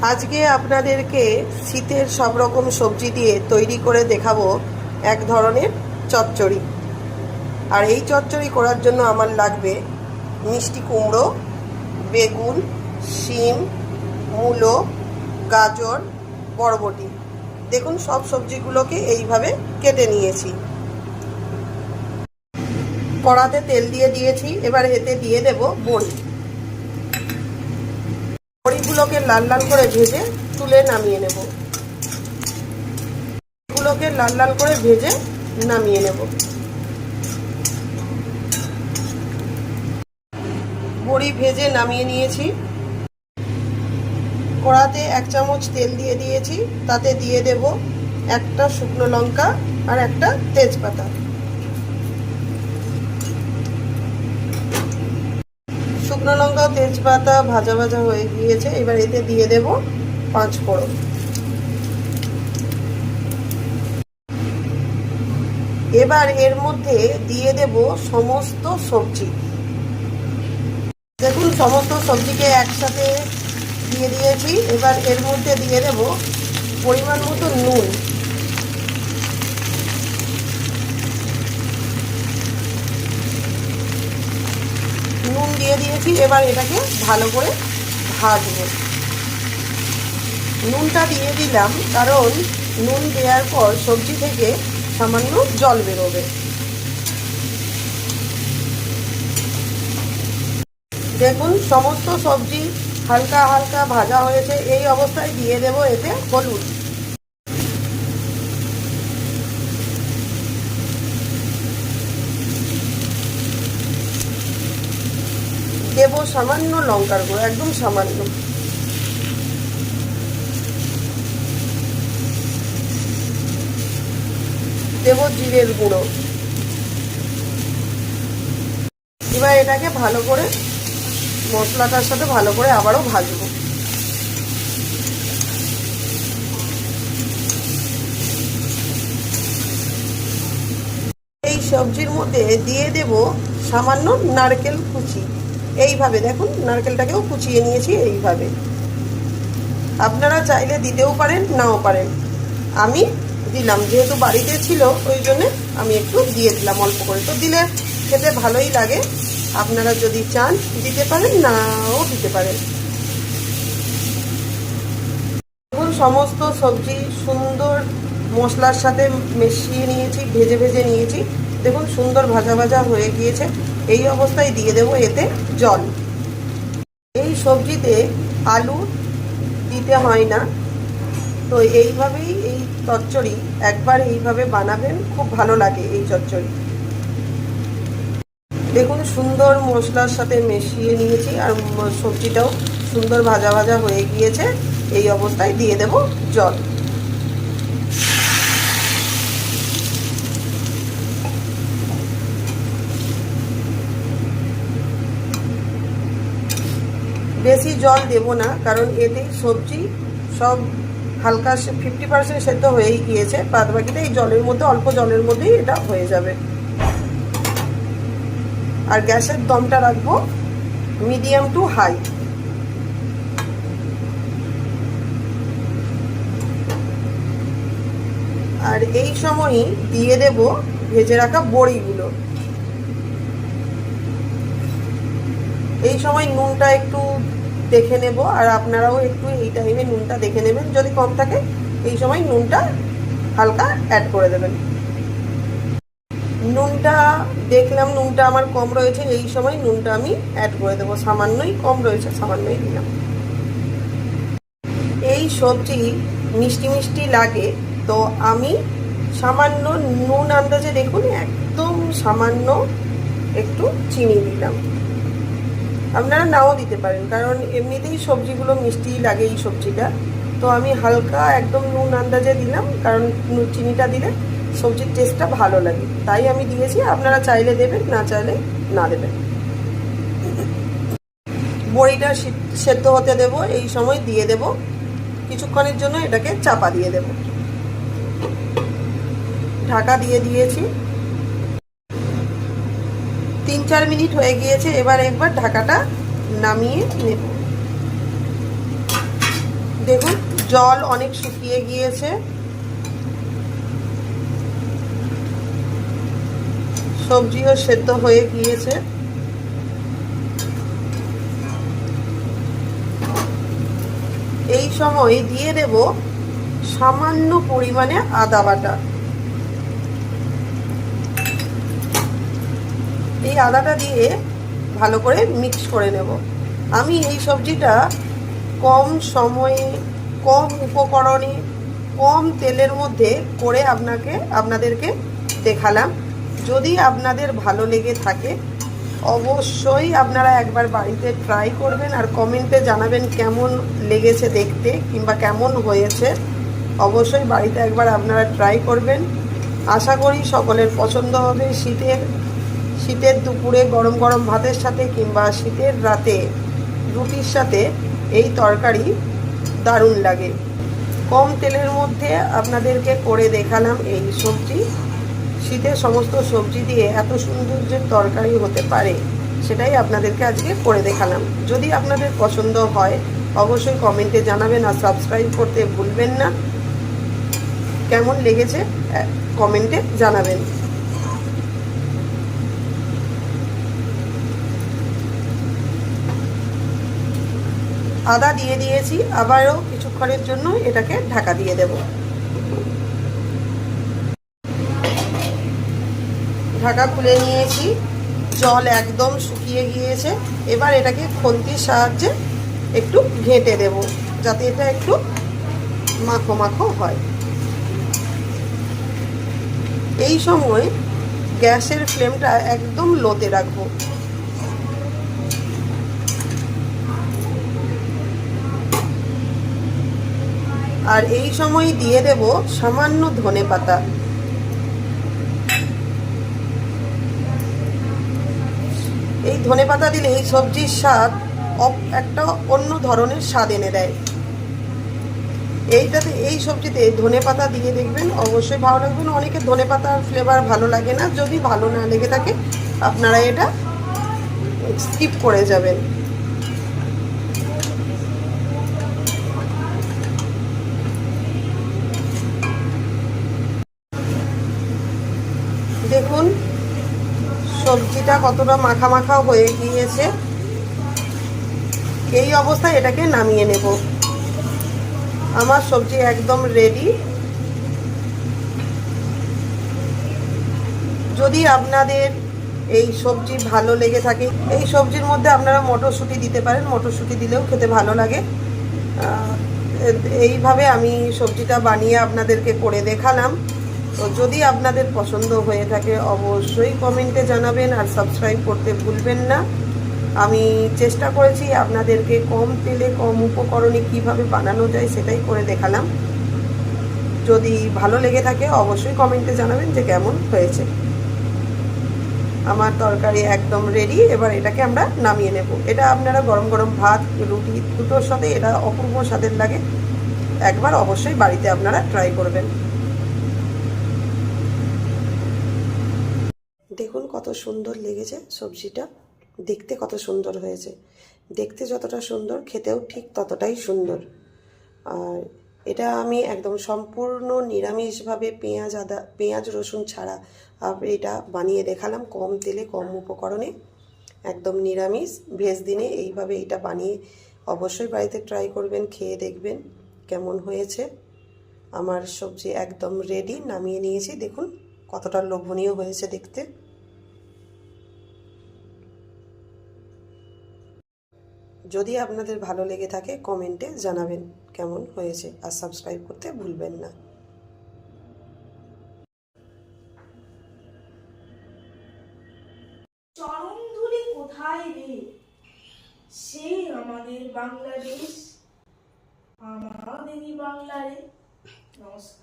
আজকে আপনাদেরকে শীতের সব রকম সবজি দিয়ে তৈরি করে দেখাবো এক ধরনের চচ্চড়ি। আর এই চচ্চড়ি করার জন্য আমার লাগবে মিষ্টি কুমড়ো, বেগুন, শিম, মূলো, গাজর, বরবটি। দেখুন সব সবজিগুলোকে এইভাবে কেটে নিয়েছি। কড়াতে তেল দিয়ে দিয়েছি, এবার এতে দিয়ে দেব বড়ি। বড়িগুলোকে লাল লাল করে ভেজে তুলে নামিয়ে নেব। এগুলোকে লাল লাল করে ভেজে নামিয়ে নেব। বড়ি ভেজে নামিয়ে নিয়েছি। কড়াতে 1 চামচ তেল দিয়ে দিয়েছি, তাতে দিয়ে দেব একটা শুকনো লঙ্কা আর একটা তেজপাতা। শুকনো লঙ্কা ও তেজপাতা ভাজা ভাজা হয়ে গিয়েছে, এবার এতে দিয়ে দেব 5 ফোড়ন। এবার এর মধ্যে দিয়ে দেব সমস্ত সবজি। দেখুন সমস্ত সবজিকে একসাথে দিয়ে দিয়েছি। এবার এর মধ্যে দিয়ে দেব পরিমাণ মতো নুন। নুন দিয়ে দিয়েছি, এবার এটাকে ভালো করে ভাজবো। নুনটা দিয়ে দিলাম কারণ নুন দেওয়ার পর সবজি থেকে সামান্য জল বেরোবে। দেখুন সমস্ত সবজি হালকা হালকা ভাজা হয়েছে। এই অবস্থায় দিয়ে দেব এতে হলুদ। দেব সামান্য লঙ্কার গুঁড়ো, একদম সামান্য। দেব জিরের গুঁড়ো। এবার এটাকে ভালো করে মশলাটার সাথে ভালো করে আবারও ভাজবো। এই সবজির মধ্যে দিয়ে দেব সামান্য নারকেল কুচি। এইভাবে দেখুন নারকেলটাকেও কুচিয়ে নিয়েছি এইভাবে। আপনারা চাইলে দিতেও পারেন, নাও পারেন। আমি দিলাম, যেহেতু বাড়িতে ছিল ওই জন্যে আমি একটু দিয়ে দিলাম অল্প করে। তো দিলে খেতে ভালোই লাগে। আপনারা যদি চান দিতে পারেন, নাও দিতে পারেন। দেখুন সমস্ত সবজি সুন্দর মশলার সাথে মিশিয়ে নিয়েছি, ভেজে ভেজে নিয়েছি। দেখুন সুন্দর ভাজা ভাজা হয়ে গিয়েছে। এই অবস্থায় দিয়ে দেব এতে জল। এই সবজিতে আলু দিতে হয় না, তো এইভাবেই এই চচ্চড়ি একবার এইভাবে বানাবেন, খুব ভালো লাগে এই চচ্চড়ি। দেখুন সুন্দর মশলার সাথে মিশিয়ে নিয়েছি আর সবজিটাও সুন্দর ভাজা ভাজা হয়ে গিয়েছে। এই অবস্থায় দিয়ে দেব জল। বেশি জল দেব না, কারণ এতে সবজি সব হালকা 50% সেদ্ধ হয়েই গিয়েছে। বাদ বাকিটা এই জলের মধ্যে, অল্প জলের মধ্যেই এটা হয়ে যাবে। আর গ্যাসের দমটা রাখবো মিডিয়াম টু হাই। আর এই সময়ই দিয়ে দেব ভেজে রাখা বড়িগুলো। এই সময় নুনটা একটু দেখে নেব, আর আপনারাও একটু এই টাইমে নুনটা দেখে নেবেন। যদি কম থাকে এই সময় নুনটা হালকা অ্যাড করে দেবেন। নুনটা দেখলাম নুনটা আমার কম রয়েছে, এই সময় নুনটা আমি অ্যাড করে দেবো। সামান্যই কম রয়েছে, সামান্যই দিলাম। এই সবজি মিষ্টি মিষ্টি লাগে, তো আমি সামান্য নুন আন্দাজে, দেখুন একদম সামান্য একটু চিনি দিলাম। আপনারা নাও দিতে পারেন, কারণ এমনিতেই সবজিগুলো মিষ্টি লাগে এই সবজিটা। তো আমি হালকা একদম নুন আন্দাজে দিলাম, কারণ চিনিটা দিলে সবজির টেস্টটা ভালো লাগে, তাই আমি দিয়েছি। আপনারা চাইলে দেবেন, না চাইলে না দেবেন। বড়িটা সেদ্ধ হতে দেব। এই সময় দিয়ে দেব কিছুক্ষণের জন্য এটাকে চাপা দিয়ে দেব। ঢাকা দিয়ে দিয়েছি। 3-4 মিনিট হয়ে গিয়েছে। এবার একবার ঢাকাটা নামিয়ে নেব। দেখুন জল অনেক শুকিয়ে গিয়েছে, সবজিও সেদ্ধ হয়ে গিয়েছে। এই সময় দিয়ে দেব সামান্য পরিমাণে আদা বাটা। এই আদাটা দিয়ে ভালো করে মিক্স করে নেব। আমি এই সবজিটা কম সময়ে, কম উপকরণে, কম তেলের মধ্যে করে আপনাদেরকে দেখালাম। যদি আপনাদের ভালো লেগে থাকে অবশ্যই আপনারা একবার বাড়িতে ট্রাই করবেন আর কমেন্টে জানাবেন কেমন লেগেছে দেখতে কিংবা কেমন হয়েছে। অবশ্যই বাড়িতে একবার আপনারা ট্রাই করবেন। আশা করি সকলের পছন্দ হবে। শীতের দুপুরে গরম গরম ভাতের সাথে কিংবা শীতের রাতে রুটির সাথে এই তরকারি দারুণ লাগে। কম তেলের মধ্যে আপনাদেরকে করে দেখালাম এই সবজি। শীতের সমস্ত সবজি দিয়ে এত সুন্দর যে তরকারি হতে পারে সেটাই আপনাদেরকে আজকে করে দেখালাম। যদি আপনাদের পছন্দ হয় অবশ্যই কমেন্টে জানাবেন আর সাবস্ক্রাইব করতে ভুলবেন না। কেমন লেগেছে কমেন্টে জানাবেন। আদা দিয়ে দিয়েছি, আবারও কিছুক্ষণের জন্য এটাকে ঢাকা দিয়ে দেব। ঢাকা খুলে নিয়েছি, জল একদম শুকিয়ে গিয়েছে। এবার এটাকে খুন্তির সাহায্যে একটু ঘেঁটে দেব যাতে এটা একটু মাখো মাখো হয়। এই সময় গ্যাসের ফ্লেমটা একদম লোতে রাখবো। আর এই সময় দিয়ে দেব সামান্য ধনেপাতা। এই ধনেপাতা দিলে এই সবজির স্বাদ একটা অন্য ধরনের স্বাদ এনে দেয়। এই সবজিতে ধনেপাতা দিয়ে দেখবেন অবশ্যই ভালো লাগবে। অনেকের ধনেপাতার ফ্লেভার ভালো লাগে না, যদি ভালো না লেগে থাকে আপনারা এটা স্কিপ করে যাবেন। দেখুন সবজিটা কতটা মাখা মাখা হয়ে গিয়েছে। এই অবস্থায় এটাকে নামিয়ে নেব। আমার সবজি একদম রেডি। যদি আপনাদের এই সবজি ভালো লেগে থাকে এই সবজির মধ্যে আপনারা মটরশুঁটি দিতে পারেন, মটরশুঁটি দিলেও খেতে ভালো লাগে। এইভাবে আমি সবজিটা বানিয়ে আপনাদেরকে করে দেখালাম। তো যদি আপনাদের পছন্দ হয়ে থাকে অবশ্যই কমেন্টে জানাবেন আর সাবস্ক্রাইব করতে ভুলবেন না। আমি চেষ্টা করেছি আপনাদেরকে কম তেলে কম উপকরণে কিভাবে বানানো যায় সেটাই করে দেখালাম। যদি ভালো লেগে থাকে অবশ্যই কমেন্টে জানাবেন যে কেমন হয়েছে। আমার তরকারি একদম রেডি। এবার এটাকে আমরা নামিয়ে নেব। এটা আপনারা গরম গরম ভাত রুটি দুটোর সাথে এটা অপূর্ব স্বাদের লাগে। একবার অবশ্যই বাড়িতে আপনারা ট্রাই করবেন। দেখুন কত সুন্দর লেগেছে সবজিটা, দেখতে কত সুন্দর হয়েছে। দেখতে যতটা সুন্দর খেতেও ঠিক ততটাই সুন্দর। আর এটা আমি একদম সম্পূর্ণ নিরামিষভাবে পেঁয়াজ রসুন ছাড়া এটা বানিয়ে দেখালাম, কম তেলে কম উপকরণে, একদম নিরামিষ ভেজ দিনে এইভাবে এটা বানিয়ে অবশ্যই বাড়িতে ট্রাই করবেন, খেয়ে দেখবেন কেমন হয়েছে। আমার সবজি একদম রেডি, নামিয়ে নিয়েছি। দেখুন কতটা লোভনীয় হয়েছে দেখতে। যদি আপনাদের ভালো লেগে থাকে কমেন্টে জানাবেন কেমন হয়েছে আর সাবস্ক্রাইব করতে ভুলবেন না। চরণধুলি কোথায় রে, সেই আমাদের বাংলাদেশ, আমাদেরই বাংলা রে। নমস্কার।